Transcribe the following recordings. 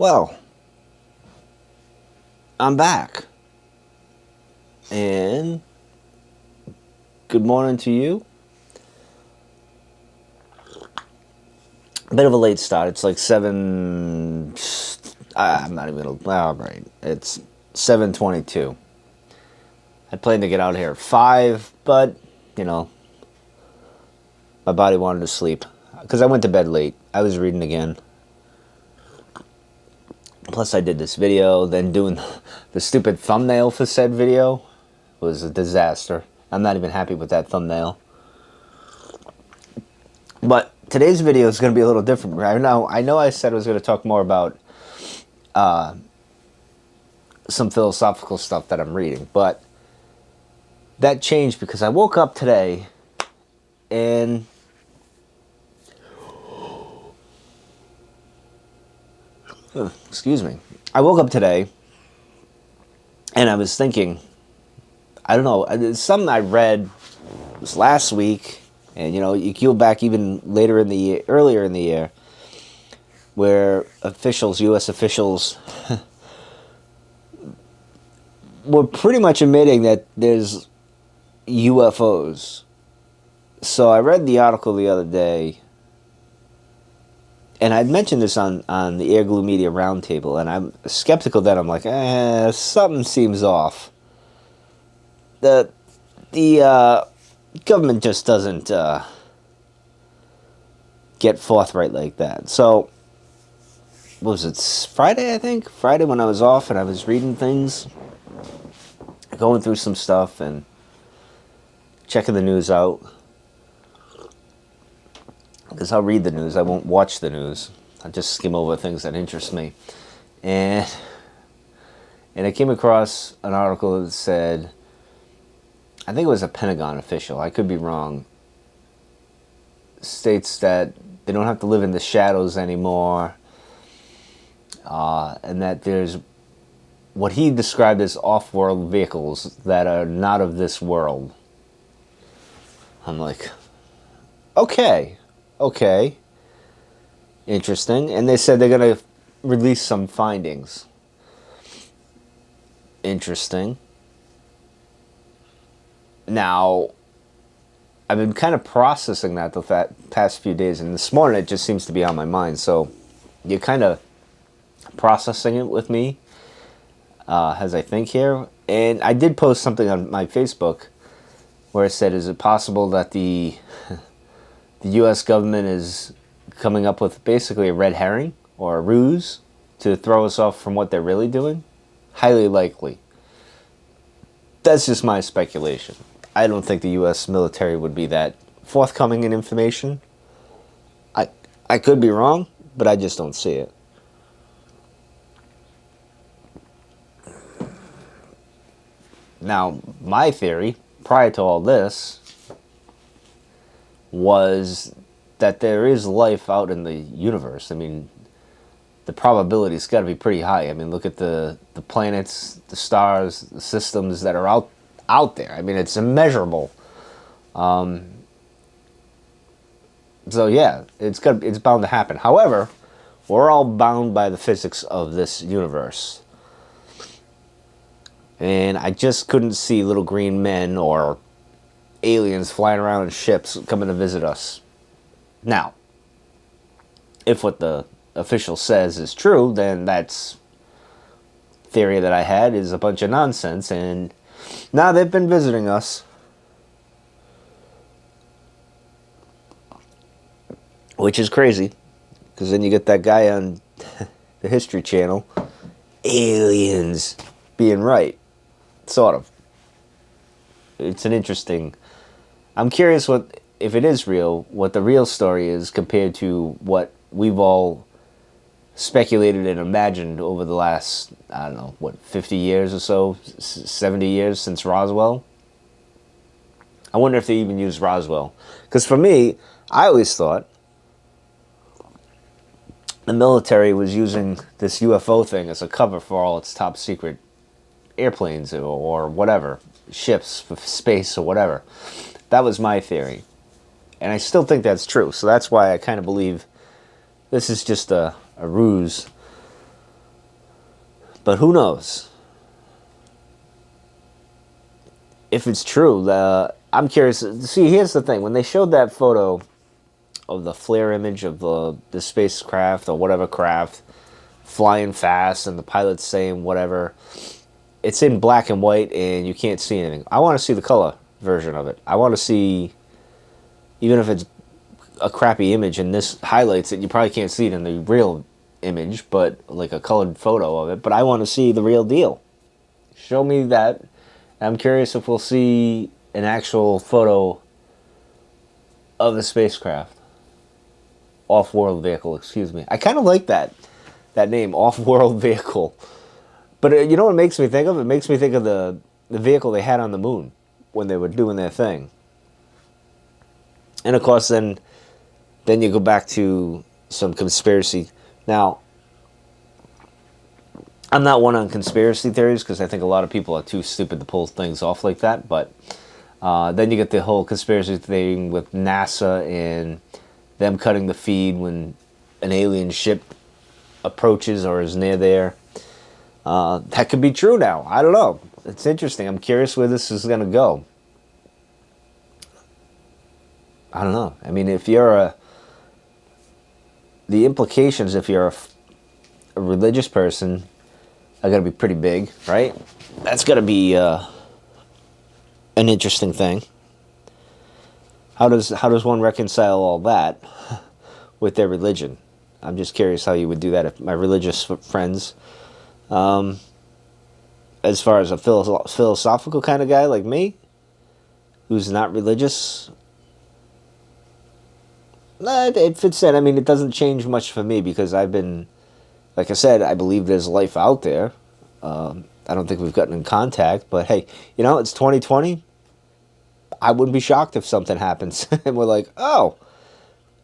Well, I'm back. And good morning to you. A bit of a late start. It's like 7. I'm not even. All right. It's 7:22. I planned to get out here at 5, but, my body wanted to sleep. Because I went to bed late. I was reading again. Plus, I did this video. Then doing the stupid thumbnail for said video was a disaster. I'm not even happy with that thumbnail. But today's video is going to be a little different. I know I said I was going to talk more about some philosophical stuff that I'm reading, but that changed because I woke up today and excuse me. I woke up today and I was thinking, I don't know, it's something I read was last week, and you go back even later in the year, earlier in the year, where U.S. officials, were pretty much admitting that there's UFOs. So I read the article the other day, and I'd mentioned this on the Air Glue Media Roundtable, and I'm skeptical that I'm like, something seems off. The government just doesn't get forthright like that. So, what was it, Friday, I think? Friday when I was off and I was reading things, going through some stuff and checking the news out. Because I'll read the news, I won't watch the news. I'll just skim over things that interest me. And I came across an article that said, I think it was a Pentagon official, I could be wrong, states that they don't have to live in the shadows anymore, and that there's what he described as off-world vehicles that are not of this world. I'm like, okay, interesting. And they said they're going to release some findings. Interesting. Now, I've been kind of processing that the past few days, and this morning it just seems to be on my mind. So you're kind of processing it with me as I think here. And I did post something on my Facebook where I said, is it possible that the U.S. government is coming up with basically a red herring or a ruse to throw us off from what they're really doing? Highly likely. That's just my speculation. I don't think the U.S. military would be that forthcoming in information. I could be wrong, but I just don't see it. Now, my theory, prior to all this, was that there is life out in the universe. I mean, the probability's got to be pretty high. I mean, look at the planets, the stars, the systems that are out there. I mean, it's immeasurable. So yeah, it's bound to happen. However, we're all bound by the physics of this universe. And I just couldn't see little green men or aliens flying around in ships coming to visit us. Now, if what the official says is true, then that's theory that I had is a bunch of nonsense, and now they've been visiting us. Which is crazy, because then you get that guy on the History Channel, aliens, being right. Sort of. It's an interesting... I'm curious if it is real, what the real story is compared to what we've all speculated and imagined over the last, 50 years or so, 70 years since Roswell. I wonder if they even used Roswell. Because for me, I always thought the military was using this UFO thing as a cover for all its top secret airplanes or whatever, ships, space or whatever. That was my theory. And I still think that's true. So that's why I kind of believe this is just a ruse But who knows? If it's true, I'm curious. See, here's the thing. When they showed that photo of the flare image of the spacecraft or whatever craft flying fast and the pilot's saying whatever, it's in black and white and you can't see anything. I want to see the color version of it. I want to see, even if it's a crappy image and this highlights it, you probably can't see it in the real image, but like a colored photo of it. But I want to see the real deal. Show me that. I'm curious if we'll see an actual photo of the spacecraft. Off-world vehicle, excuse me. I kind of like that name, off-world vehicle. But you know what it makes me think of? It makes me think of the vehicle they had on the moon when they were doing their thing. And of course, then you go back to some conspiracy. Now, I'm not one on conspiracy theories because I think a lot of people are too stupid to pull things off like that. But then you get the whole conspiracy thing with NASA and them cutting the feed when an alien ship approaches or is near there. That could be true now. I don't know. It's interesting. I'm curious where this is going to go. I don't know. I mean, if you're the implications, if you're a religious person, are going to be pretty big, right? That's going to be an interesting thing. How does one reconcile all that with their religion? I'm just curious how you would do that if my religious friends, as far as a philosophical kind of guy like me, who's not religious, it fits in. I mean, it doesn't change much for me because I've been, like I said, I believe there's life out there. I don't think we've gotten in contact, but hey, it's 2020. I wouldn't be shocked if something happens and we're like, oh,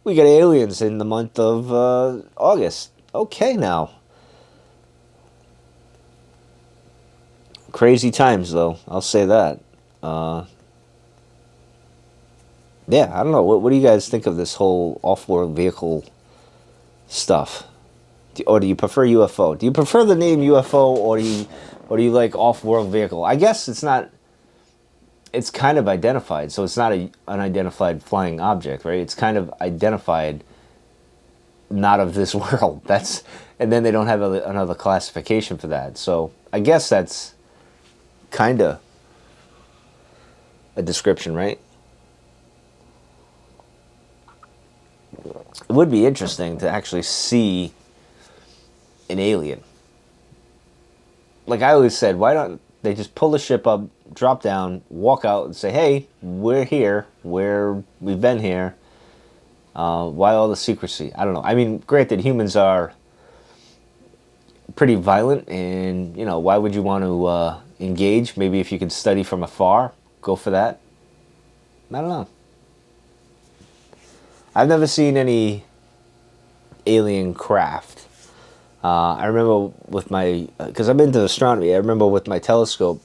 we got aliens in the month of August. Okay, now. Crazy times, though. I'll say that. Yeah, I don't know. What do you guys think of this whole off-world vehicle stuff? Or do you prefer UFO? Do you prefer the name UFO, or do you like off-world vehicle? I guess it's not. It's kind of identified, so it's not an unidentified flying object, right? It's kind of identified, not of this world. And then they don't have another classification for that. So I guess that's kind of a description, right? It would be interesting to actually see an alien. Like I always said, why don't they just pull the ship up, drop down, walk out, and say, "Hey, we're here. We've been here. Why all the secrecy?" I don't know. I mean, granted, humans are pretty violent, and why would you want to engage? Maybe if you could study from afar, go for that. I don't know. I've never seen any alien craft. I remember with because I'm into astronomy, I remember with my telescope,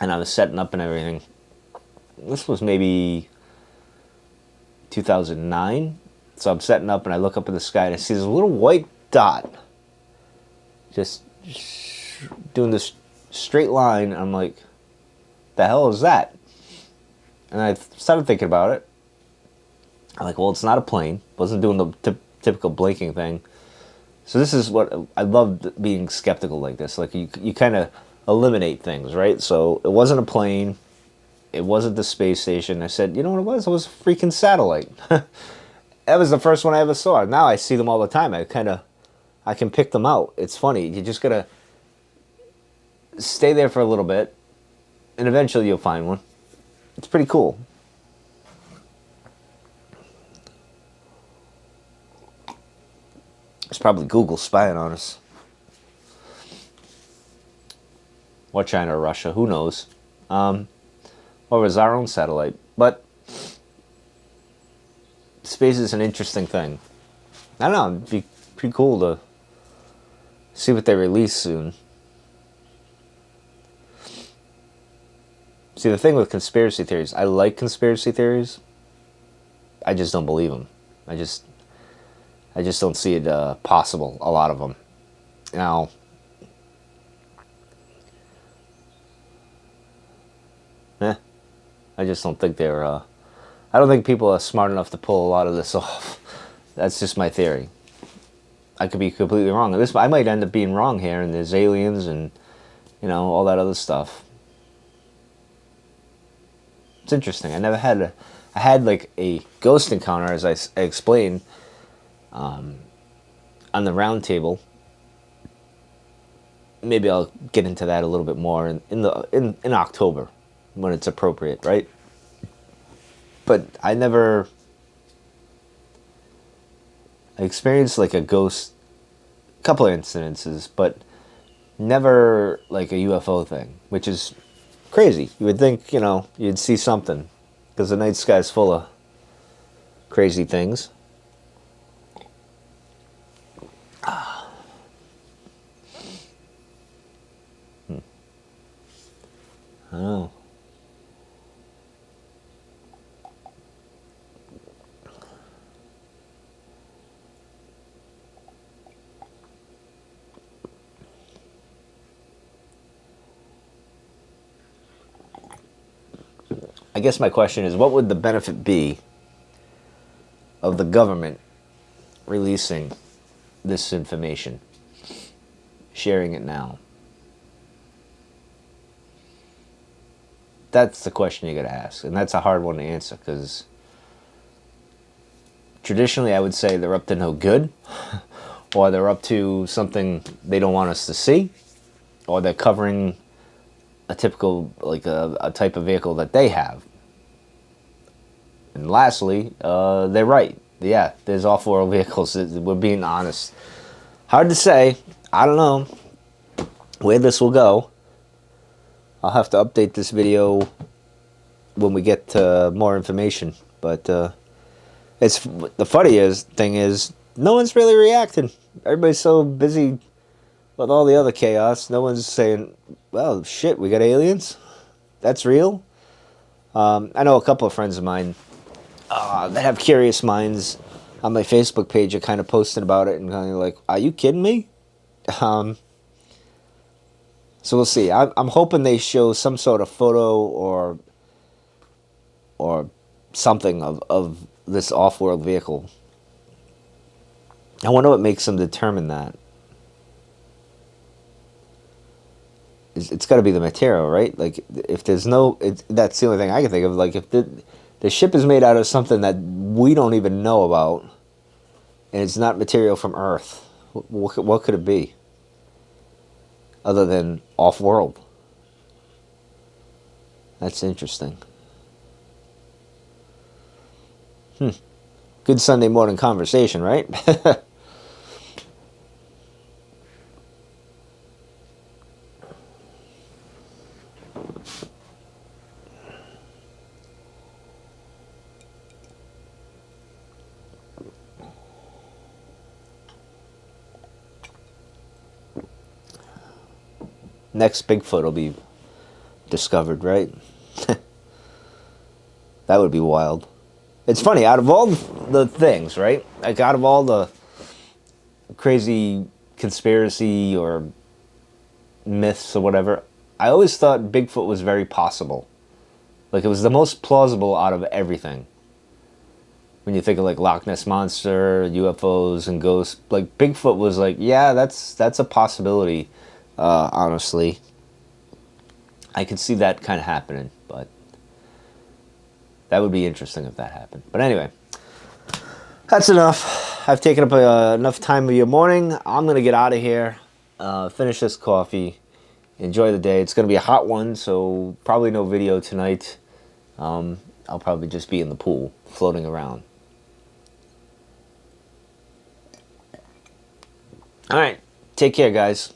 and I was setting up and everything. This was maybe 2009. So I'm setting up and I look up in the sky and I see this little white dot just doing this straight line. I'm like, the hell is that? And I started thinking about it. I'm like, well, it's not a plane. Wasn't doing the typical blinking thing. So this is what I loved, being skeptical like this. Like you kind of eliminate things, right? So it wasn't a plane. It wasn't the space station. I said, you know what it was? It was a freaking satellite. That was the first one I ever saw. Now I see them all the time. I can pick them out. It's funny. You just gotta stay there for a little bit, and eventually you'll find one. It's pretty cool. It's probably Google spying on us. Or China or Russia, who knows? Or it was our own satellite. But space is an interesting thing. I don't know, it'd be pretty cool to see what they release soon. See, the thing with conspiracy theories, I like conspiracy theories. I just don't believe them. I just don't see it possible, a lot of them. Now, I just don't think they're. I don't think people are smart enough to pull a lot of this off. That's just my theory. I could be completely wrong. I might end up being wrong here, and there's aliens and all that other stuff. It's interesting. I had like a ghost encounter, as I explained, on the round table. Maybe I'll get into that a little bit more in October, when it's appropriate, right? But I experienced like a ghost, couple of incidences, but never like a UFO thing, which is crazy. You would think, you'd see something, because the night sky's full of crazy things. I don't know. I guess my question is, what would the benefit be of the government releasing this information, sharing it now? That's the question you got to ask, and that's a hard one to answer, because traditionally I would say they're up to no good, or they're up to something they don't want us to see, or they're covering a typical, like a type of vehicle that they have. And lastly, they're right. Yeah, there's off-world vehicles. We're being honest. Hard to say. I don't know where this will go. I'll have to update this video when we get more information. But it's the funniest thing is, no one's really reacting. Everybody's so busy with all the other chaos. No one's saying, well, shit, we got aliens? That's real? I know a couple of friends of mine that have curious minds on my Facebook page are kind of posting about it and kind of like, are you kidding me? So we'll see. I'm hoping they show some sort of photo or something of this off-world vehicle. I wonder what makes them determine that. It's got to be the material, right? Like, if there's that's the only thing I can think of. Like, if the ship is made out of something that we don't even know about, and it's not material from Earth, what could it be? Other than off-world. That's interesting. Good Sunday morning conversation, right? Next Bigfoot will be discovered, right? That would be wild. It's funny, out of all the things, right? Like, out of all the crazy conspiracy or myths or whatever, I always thought Bigfoot was very possible. Like, it was the most plausible out of everything. When you think of, like, Loch Ness Monster, UFOs, and ghosts, like, Bigfoot was like, yeah, that's a possibility. Honestly, I could see that kind of happening, but that would be interesting if that happened. But anyway, that's enough. I've taken up enough time of your morning. I'm going to get out of here, finish this coffee, enjoy the day. It's going to be a hot one, so probably no video tonight. I'll probably just be in the pool, floating around. All right, take care, guys.